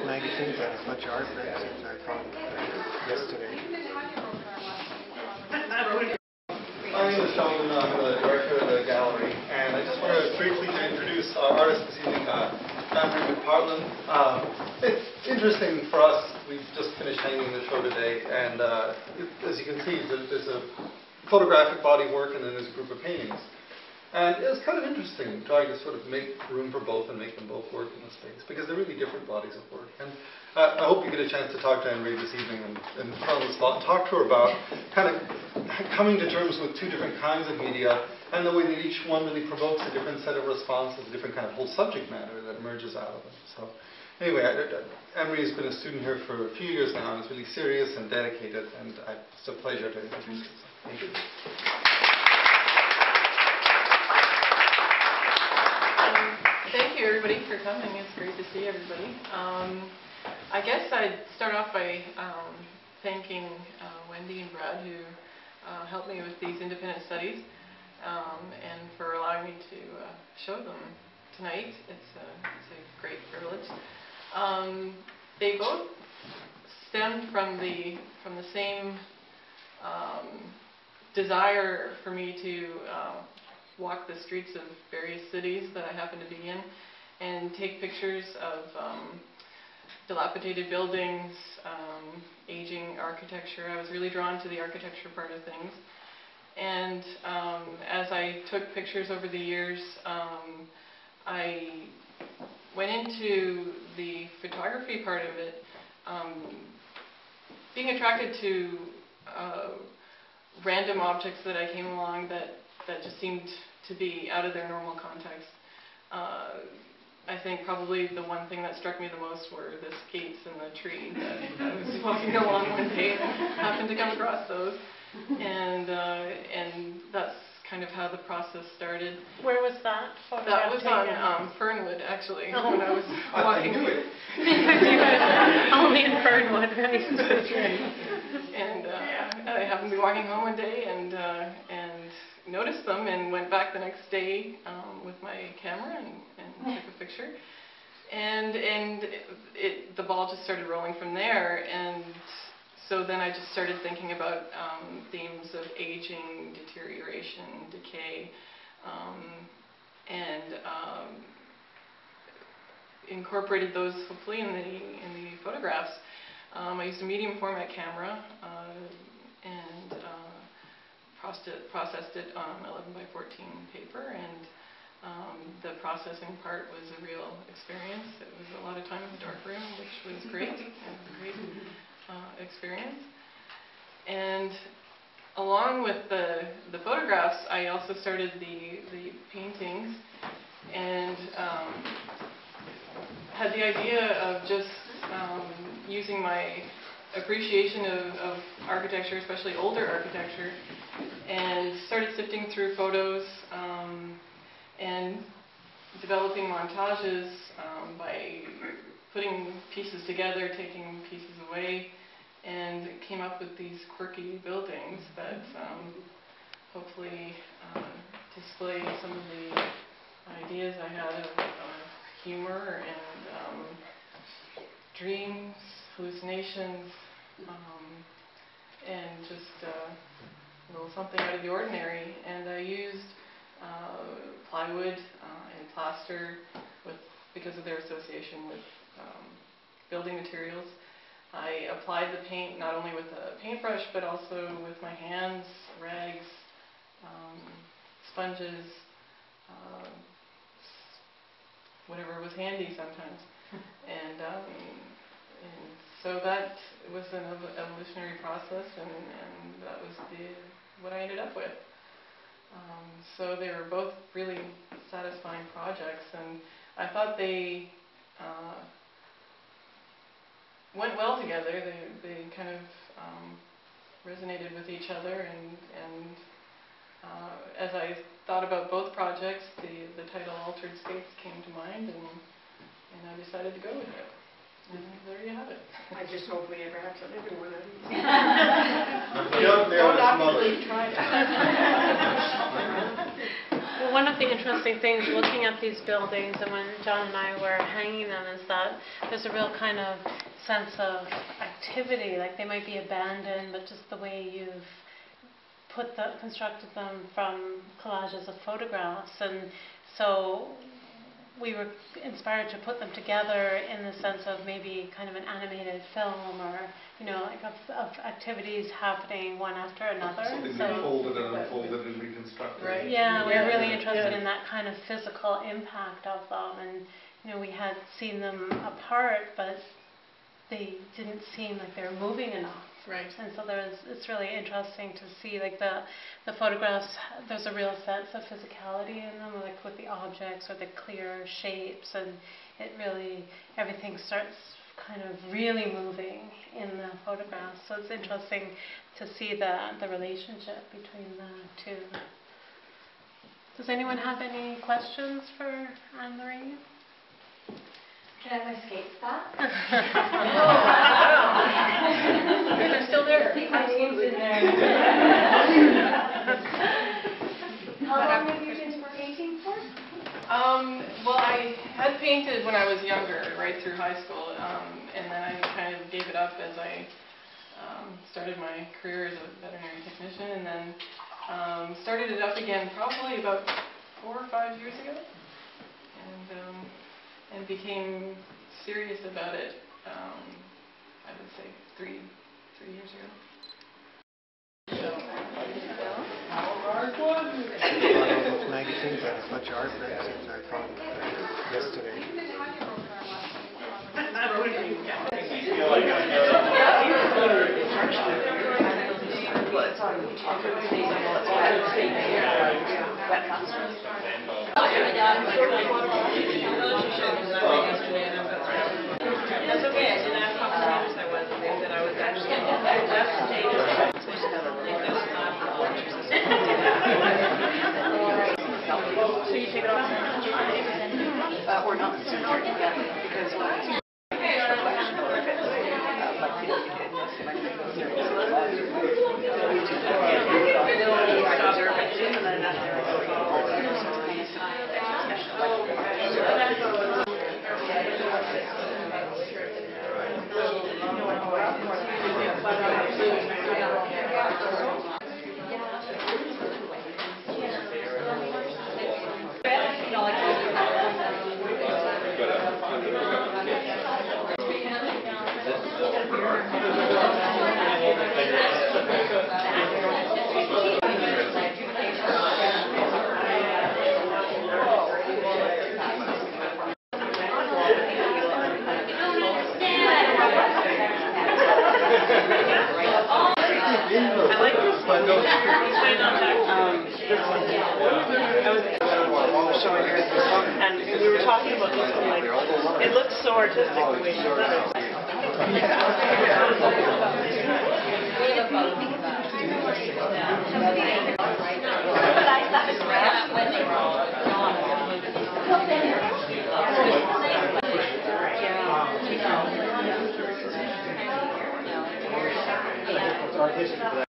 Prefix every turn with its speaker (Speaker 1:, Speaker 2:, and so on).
Speaker 1: magazines and as much art read since I found yesterday.
Speaker 2: My name is Sheldon. I'm the director of the gallery, and I just want to briefly introduce our artist this evening, Anne Marie McPartlin. It's interesting for us. We've just finished hanging the show today, and as you can see, there's a photographic body of work, and then there's a group of paintings. And it was kind of interesting trying to sort of make room for both and make them both work in the space, because they're really different bodies of work. And I hope you get a chance to talk to Anne Marie this evening and on the spot, talk to her about kind of coming to terms with two different kinds of media and the way that each one really provokes a different set of responses, a different kind of whole subject matter that emerges out of it. So anyway, Anne Marie has been a student here for a few years now and is really serious and dedicated, and it's a pleasure to introduce her. Thank you.
Speaker 3: Thank you, everybody, for coming. It's great to see everybody. I guess I'd start off by thanking Wendy and Brad, who helped me with these independent studies, and for allowing me to show them tonight. It's a great privilege. They both stem from the same desire for me to walk the streets of various cities that I happen to be in and take pictures of dilapidated buildings, aging architecture. I was really drawn to the architecture part of things. And as I took pictures over the years, I went into the photography part of it, being attracted to random objects that I came along that just seemed to be out of their normal context. I think probably the one thing that struck me the most were the skates in the tree that I was walking along one day and happened to come across those. And that's kind of how the process started.
Speaker 4: Where was that?
Speaker 3: That was on Fernwood, actually, when I was walking.
Speaker 4: Only in Fernwood, right?
Speaker 3: And I happened to be walking home one day and noticed them and went back the next day with my camera and took a picture. And the ball just started rolling from there. And so then I just started thinking about themes of aging, deterioration, decay, and incorporated those hopefully in the photographs. I used a medium format camera and processed it on 11 by 14 paper, and the processing part was a real experience. It was a lot of time in the dark room, which was great. It was a great experience. And along with the photographs, I also started the paintings, and had the idea of just using my appreciation of architecture, especially older architecture, and started sifting through photos and developing montages by putting pieces together, taking pieces away, and came up with these quirky buildings that hopefully display some of the ideas I had of humor and dreams, hallucinations, and just a little something out of the ordinary. And I used plywood and plaster because of their association with building materials. I applied the paint not only with a paintbrush but also with my hands, rags, sponges, whatever was handy sometimes. And so that was an evolutionary process, and that was what I ended up with. So they were both really satisfying projects, and I thought they went well together. They kind of resonated with each other, and as I thought about both projects, the title Altered Skates came to mind, and I decided to go with it. And there you have it.
Speaker 4: I just hope we ever have another one of these.
Speaker 3: Don't actually try it.
Speaker 4: Well, one of the interesting things looking at these buildings and when John and I were hanging them is that there's a real kind of sense of activity, like they might be abandoned, but just the way you've constructed them from collages of photographs. And so we were inspired to put them together in the sense of maybe kind of an animated film or, you know, like of activities happening one after another.
Speaker 2: Something
Speaker 4: So
Speaker 2: unfolded and unfolded and reconstructed.
Speaker 3: Right.
Speaker 4: yeah, we were really interested in that kind of physical impact of them. And, you know, we had seen them apart, but they didn't seem like they were moving enough.
Speaker 3: Right.
Speaker 4: And so it's really interesting to see, like the photographs, there's a real sense of physicality in them, like with the objects or the clear shapes, and it really, everything starts kind of really moving in the photographs. So it's interesting to see the relationship between the two. Does anyone have any questions for Anne Marie?
Speaker 5: Can I have my skates back?
Speaker 3: They're still there.
Speaker 5: My skates in there. How long have you been painting for?
Speaker 3: Well, I had painted when I was younger, right through high school, and then I kind of gave it up as I started my career as a veterinary technician, and then started it up again probably about 4 or 5 years ago, and became serious about it, I would say 3 years ago.
Speaker 1: Those magazines had as much art there since I found yesterday.
Speaker 4: That's okay, I didn't have confidence I wasn't there, that I was actually devastated. So you take it off?
Speaker 5: Or not, so not together, because when
Speaker 4: showing her and we were talking about this and like it looks so artistic the way she does it.
Speaker 5: Yeah.